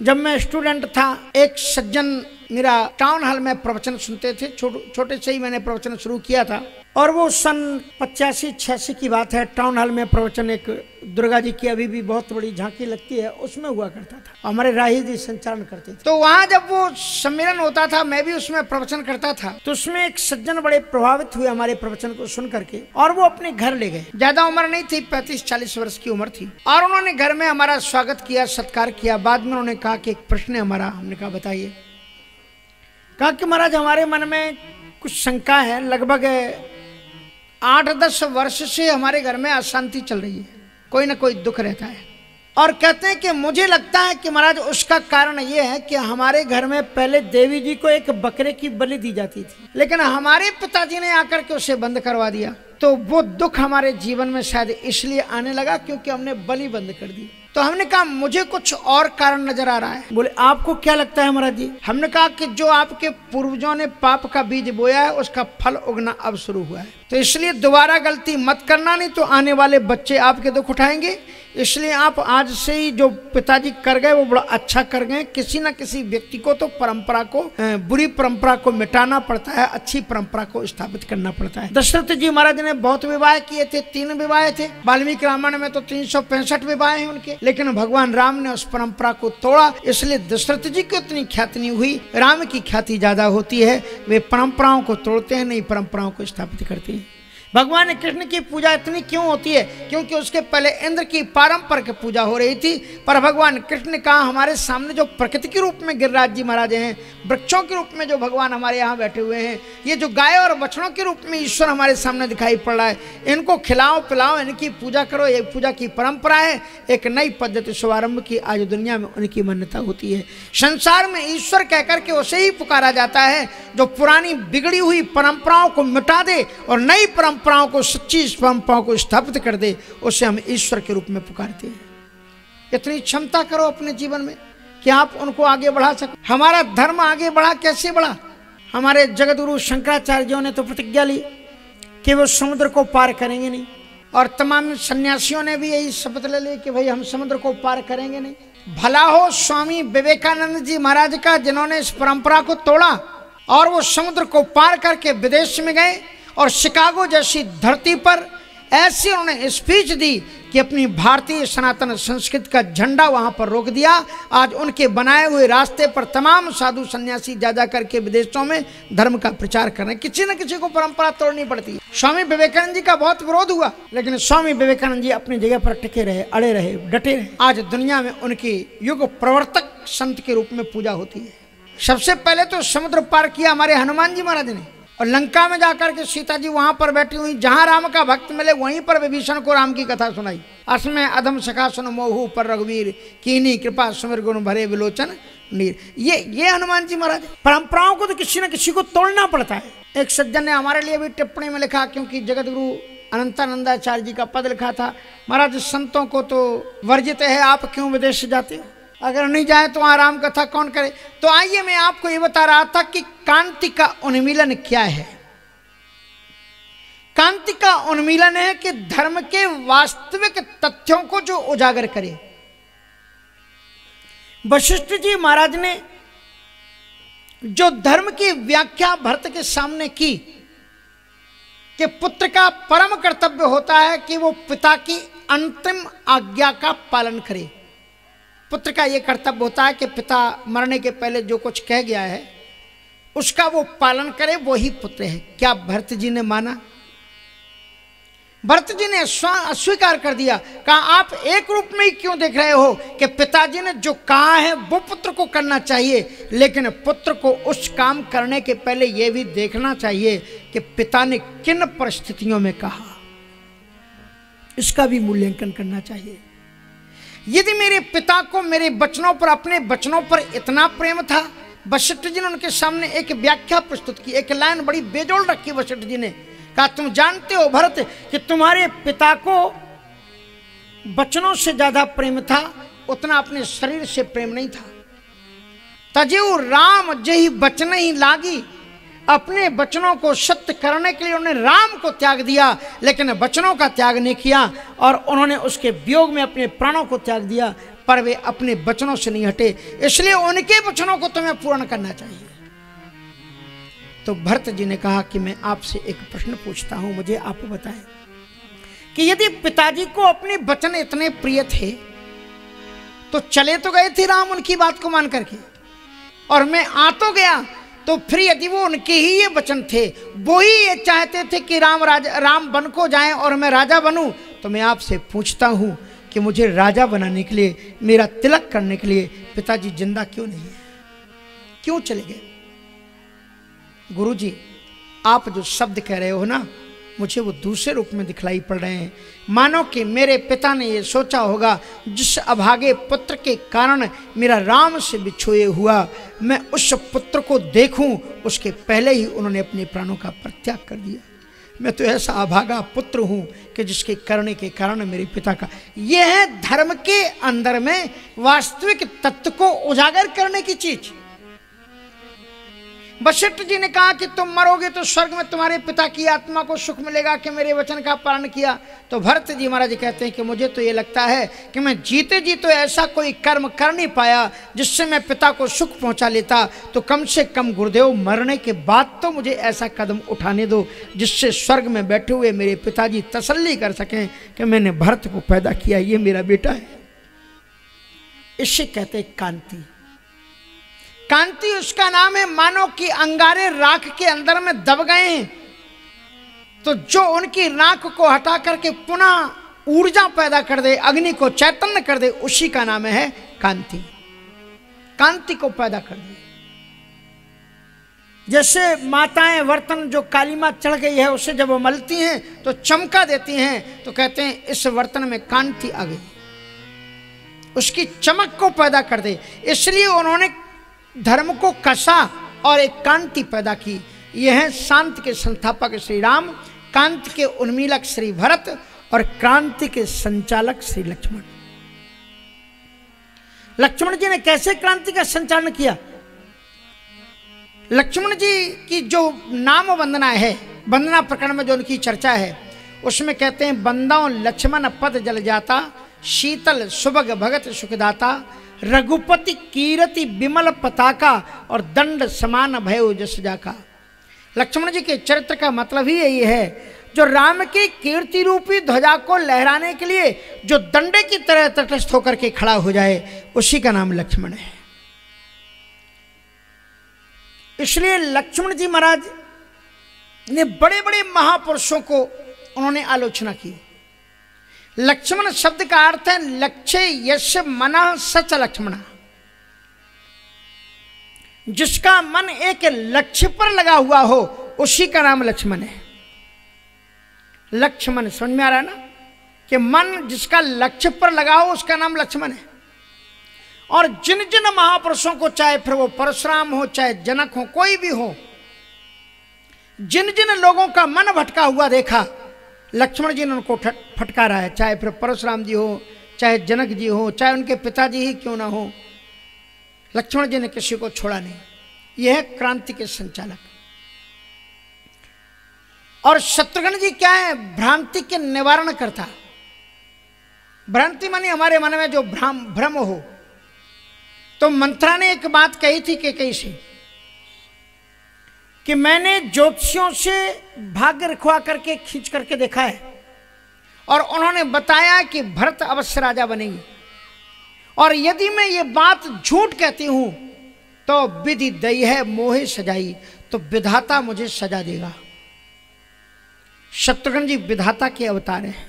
जब मैं स्टूडेंट था, एक सज्जन मेरा टाउन हॉल में प्रवचन सुनते थे। छोटे से ही मैंने प्रवचन शुरू किया था और वो सन 85-86 की बात है। टाउन हॉल में प्रवचन एक दुर्गा जी की अभी भी बहुत बड़ी झांकी लगती है, उसमें हुआ करता था। हमारे राही जी संचालन करते थे। तो वहाँ जब वो सम्मेलन होता था, मैं भी उसमें प्रवचन करता था। तो उसमें एक सज्जन बड़े प्रभावित हुए हमारे प्रवचन को सुन करके और वो अपने घर ले गए। ज्यादा उम्र नहीं थी, 35-40 वर्ष की उम्र थी। और उन्होंने घर में हमारा स्वागत किया, सत्कार किया। बाद में उन्होंने कहा कि एक प्रश्न है हमारा। हमने कहा बताइए। कहा कि महाराज हमारे मन में कुछ शंका है, लगभग 8-10 वर्ष से हमारे घर में अशांति चल रही है, कोई ना कोई दुख रहता है। और कहते हैं कि मुझे लगता है कि महाराज उसका कारण ये है कि हमारे घर में पहले देवी जी को एक बकरे की बलि दी जाती थी, लेकिन हमारे पिताजी ने आकर के उसे बंद करवा दिया। तो वो दुख हमारे जीवन में शायद इसलिए आने लगा क्योंकि हमने बलि बंद कर दी। तो हमने कहा मुझे कुछ और कारण नजर आ रहा है। बोले आपको क्या लगता है महाराज जी? हमने कहा कि जो आपके पूर्वजों ने पाप का बीज बोया है उसका फल उगना अब शुरू हुआ है। तो इसलिए दोबारा गलती मत करना, नहीं तो आने वाले बच्चे आपके दुख उठाएंगे। इसलिए आप आज से ही जो पिताजी कर गए वो बड़ा अच्छा कर गए। किसी न किसी व्यक्ति को तो परंपरा को, बुरी परंपरा को मिटाना पड़ता है, अच्छी परंपरा को स्थापित करना पड़ता है। दशरथ जी महाराज ने बहुत विवाह किए थे, 3 विवाह थे। वाल्मीकि रामायण में तो 365 विवाह हैं उनके, लेकिन भगवान राम ने उस परंपरा को तोड़ा। इसलिए दशरथ जी की उतनी ख्याति नहीं हुई, राम की ख्याति ज्यादा होती है। वे परंपराओं को तोड़ते हैं, नई परंपराओं को स्थापित करते हैं। भगवान कृष्ण की पूजा इतनी क्यों होती है? क्योंकि उसके पहले इंद्र की पारंपरिक पूजा हो रही थी। पर भगवान कृष्ण ने कहा हमारे सामने जो प्रकृति के रूप में गिरिराज जी महाराज हैं, वृक्षों के रूप में जो भगवान हमारे यहाँ बैठे हुए हैं, ये जो गाय और बछड़ों के रूप में ईश्वर हमारे सामने दिखाई पड़ रहा है, इनको खिलाओ पिलाओ, इनकी पूजा करो। ये पूजा की परंपरा है। एक नई पद्धति शुभारंभ की आज दुनिया में उनकी मान्यता होती है। संसार में ईश्वर कहकर के उसे ही पुकारा जाता है जो पुरानी बिगड़ी हुई परंपराओं को मिटा दे और नई परंपराओं को, सच्ची परंपराओं को स्थापित कर दे। उसे हम ईश्वर के रूप में पुकारते हैं। इतनी क्षमता करो अपने जीवन में कि आप उनको आगे बढ़ा सको। हमारा धर्म आगे बढ़ा, कैसे बढ़ा? हमारे जगतगुरु शंकराचार्य जी ने तो प्रतिज्ञा ली कि वो समुद्र को पार करेंगे नहीं, और तमाम सन्यासियों ने भी यही शपथ ले ली कि भाई हम समुद्र को पार करेंगे नहीं। भला हो स्वामी विवेकानंद जी महाराज का, जिन्होंने इस परंपरा को तोड़ा और वो समुद्र को पार करके विदेश में गए और शिकागो जैसी धरती पर ऐसी उन्होंने स्पीच दी कि अपनी भारतीय सनातन संस्कृति का झंडा वहां पर रोक दिया। आज उनके बनाए हुए रास्ते पर तमाम साधु सन्यासी जा करके विदेशों में धर्म का प्रचार कर रहे हैं। किसी न किसी को परंपरा तोड़नी पड़ती है। स्वामी विवेकानंद जी का बहुत विरोध हुआ, लेकिन स्वामी विवेकानंद जी अपनी जगह पर टिके रहे, अड़े रहे, डटे रहे। आज दुनिया में उनकी युग प्रवर्तक संत के रूप में पूजा होती है। सबसे पहले तो समुद्र पार किया हमारे हनुमान जी महाराज ने, और लंका में जाकर के सीता जी वहां पर बैठी हुई, जहां राम का भक्त मिले वहीं पर विभीषण को राम की कथा सुनाई। असमय अधम सखा सुन मोहू पर रघुवीर, कीनी कृपा सुमिर गुण भरे विलोचन नीर। ये हनुमान जी महाराज। परंपराओं को तो किसी न किसी को तोड़ना पड़ता है। एक सज्जन ने हमारे लिए भी टिप्पणी में लिखा, क्योंकि जगतगुरु अनंतानंदाचार्य जी का पद लिखा था, महाराज संतों को तो वर्जित है, आप क्यों विदेश जाते हो? अगर नहीं जाए तो आराम कथा कौन करे? तो आइए मैं आपको ये बता रहा था कि कांति का उन्मीलन क्या है। कांति का उन्मीलन है कि धर्म के वास्तविक तथ्यों को जो उजागर करे। वशिष्ठ जी महाराज ने जो धर्म की व्याख्या भरत के सामने की कि पुत्र का परम कर्तव्य होता है कि वो पिता की अंतिम आज्ञा का पालन करे। पुत्र का यह कर्तव्य होता है कि पिता मरने के पहले जो कुछ कह गया है उसका वो पालन करे, वो ही पुत्र है। क्या भरत जी ने माना? भरत जी ने अस्वीकार कर दिया। कहा आप एक रूप में ही क्यों देख रहे हो कि पिताजी ने जो कहा है वो पुत्र को करना चाहिए, लेकिन पुत्र को उस काम करने के पहले यह भी देखना चाहिए कि पिता ने किन परिस्थितियों में कहा, इसका भी मूल्यांकन करना चाहिए। यदि मेरे पिता को मेरे बचनों पर, अपने बचनों पर इतना प्रेम था, वशिष्ठ जी ने उनके सामने एक व्याख्या प्रस्तुत की, एक लाइन बड़ी बेजोड़ रखी वशिष्ठ जी ने। कहा तुम जानते हो भरत कि तुम्हारे पिता को बचनों से ज्यादा प्रेम था, उतना अपने शरीर से प्रेम नहीं था। तजेऊ राम जही बचन ही लागी, अपने वचनों को सत्य करने के लिए उन्होंने राम को त्याग दिया, लेकिन वचनों का त्याग नहीं किया और उन्होंने उसके वियोग में अपने प्राणों को त्याग दिया। पर वे अपने वचनों से नहीं हटे, इसलिए उनके वचनों को तुम्हें पूर्ण करना चाहिए। तो भरत जी ने कहा कि मैं आपसे एक प्रश्न पूछता हूं, मुझे आप बताएं कि यदि पिताजी को अपने वचन इतने प्रिय थे तो चले तो गए थे राम उनकी बात को मान करके, और मैं आ तो गया, तो फिर यदि वो उनके ही ये वचन थे, वो ही ये चाहते थे कि राम वन को जाएं और मैं राजा बनूं, तो मैं आपसे पूछता हूं कि मुझे राजा बनाने के लिए, मेरा तिलक करने के लिए पिताजी जिंदा क्यों नहीं है, क्यों चले गए? गुरुजी, आप जो शब्द कह रहे हो ना, मुझे वो दूसरे रूप में दिखलाई पड़ रहे हैं। मानो कि मेरे पिता ने ये सोचा होगा, जिस अभागे पुत्र के कारण मेरा राम से बिछोए हुआ, मैं उस पुत्र को देखूं, उसके पहले ही उन्होंने अपने प्राणों का परित्याग कर दिया। मैं तो ऐसा अभागा पुत्र हूं कि जिसके करने के कारण मेरे पिता का, यह है धर्म के अंदर में वास्तविक तत्व को उजागर करने की चीज। वशिष्ठ जी ने कहा कि तुम मरोगे तो स्वर्ग में तुम्हारे पिता की आत्मा को सुख मिलेगा कि मेरे वचन का पालन किया। तो भरत जी महाराज कहते हैं कि मुझे तो ये लगता है कि मैं जीते जी तो ऐसा कोई कर्म कर नहीं पाया जिससे मैं पिता को सुख पहुंचा लेता, तो कम से कम गुरुदेव मरने के बाद तो मुझे ऐसा कदम उठाने दो जिससे स्वर्ग में बैठे हुए मेरे पिताजी तसल्ली कर सकें कि मैंने भरत को पैदा किया, ये मेरा बेटा है। इसे कहते हैं कांति। कांति उसका नाम है। मानो कि अंगारे राख के अंदर में दब गए हैं, तो जो उनकी राख को हटा करके पुनः ऊर्जा पैदा कर दे, अग्नि को चैतन्य कर दे, उसी का नाम है कांति। कांति को पैदा कर दे। जैसे माताएं बर्तन जो काली मां चढ़ गई है उसे जब वो मलती हैं तो चमका देती हैं, तो कहते हैं इस बर्तन में कांति आ गई, उसकी चमक को पैदा कर दे। इसलिए उन्होंने धर्म को कसा और एक कांति पैदा की। यह है शांति के संस्थापक श्री राम, कांति के उन्मीलक श्री भरत और क्रांति के संचालक श्री लक्ष्मण। लक्ष्मण जी ने कैसे क्रांति का संचालन किया? लक्ष्मण जी की जो नाम वंदना है, वंदना प्रकरण में जो उनकी चर्चा है, उसमें कहते हैं बंदाओं लक्ष्मण पद जल जाता, शीतल सुभग भगत सुखदाता, रघुपति कीरति विमल पताका और दंड समान भयो जस जाका। लक्ष्मण जी के चरित्र का मतलब ही यही है, जो राम की कीर्ति रूपी ध्वजा को लहराने के लिए जो दंडे की तरह तटस्थ होकर के खड़ा हो जाए, उसी का नाम लक्ष्मण है। इसलिए लक्ष्मण जी महाराज ने बड़े बड़े महापुरुषों को उन्होंने आलोचना की। लक्ष्मण शब्द का अर्थ है लक्ष्य यश मना सच लक्ष्मण, जिसका मन एक लक्ष्य पर लगा हुआ हो उसी का नाम लक्ष्मण है। लक्ष्मण समझ में आ रहा है ना, कि मन जिसका लक्ष्य पर लगा हो उसका नाम लक्ष्मण है। और जिन जिन महापुरुषों को, चाहे फिर वो परशुराम हो, चाहे जनक हो, कोई भी हो, जिन जिन लोगों का मन भटका हुआ देखा, लक्ष्मण जी ने उनको फटकारा है। चाहे फिर परशुराम जी हो, चाहे जनक जी हो, चाहे उनके पिताजी ही क्यों ना हो, लक्ष्मण जी ने किसी को छोड़ा नहीं। यह है क्रांति के संचालक। और शत्रुघ्न जी क्या है? भ्रांति के निवारण करता। भ्रांति मानी हमारे मन में जो भ्रम हो। तो मंत्रा ने एक बात कही थी कैकेयी से कि मैंने ज्योतिषियों से भाग्य रखवा करके खींच करके देखा है, और उन्होंने बताया कि भरत अवश्य राजा बनेंगे, और यदि मैं ये बात झूठ कहती हूं तो विधि दई है मोहे सजाई, तो विधाता मुझे सजा देगा। शत्रुघ्न जी विधाता के अवतार हैं।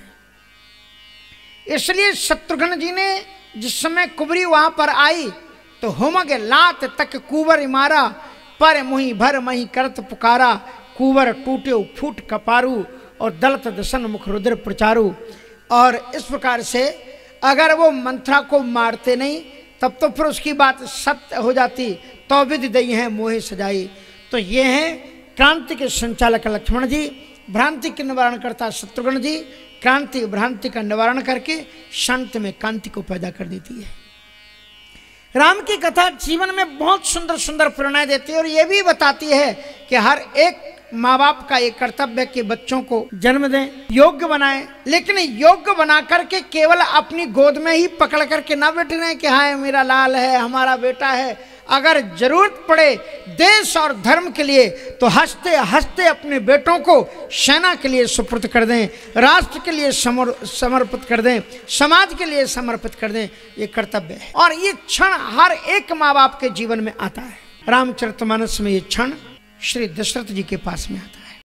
इसलिए शत्रुघ्न जी ने जिस समय कुबरी वहां पर आई तो हुमग लात तक कुबर मारा, पर मुही भर मही करत पुकारा, कुबर टूटे फूट कपारू और दलत दसन मुख रुद्र प्रचारू। और इस प्रकार से अगर वो मंत्रा को मारते नहीं तब तो फिर उसकी बात सत्य हो जाती, तो विधि दई है मोहे सजाई। तो ये है क्रांति के संचालक लक्ष्मण जी, भ्रांति के निवारण करता शत्रुघ्न जी, क्रांति भ्रांति का निवारण करके शांति में कांति को पैदा कर देती है। राम की कथा जीवन में बहुत सुंदर सुंदर प्रेरणाएं देती है, और यह भी बताती है कि हर एक माँ बाप का ये कर्तव्य है कि बच्चों को जन्म दें, योग्य बनाएं, लेकिन योग्य बना करके केवल अपनी गोद में ही पकड़ करके ना बैठे रहें कि हाँ मेरा लाल है, हमारा बेटा है। अगर जरूरत पड़े देश और धर्म के लिए तो हंसते हंसते अपने बेटों को सेना के लिए सुपुर्द कर दें, राष्ट्र के लिए समर्पित कर दें, समाज के लिए समर्पित कर दें। ये कर्तव्य है और ये क्षण हर एक माँ बाप के जीवन में आता है। रामचरितमानस में ये क्षण श्री दशरथ जी के पास में आता है।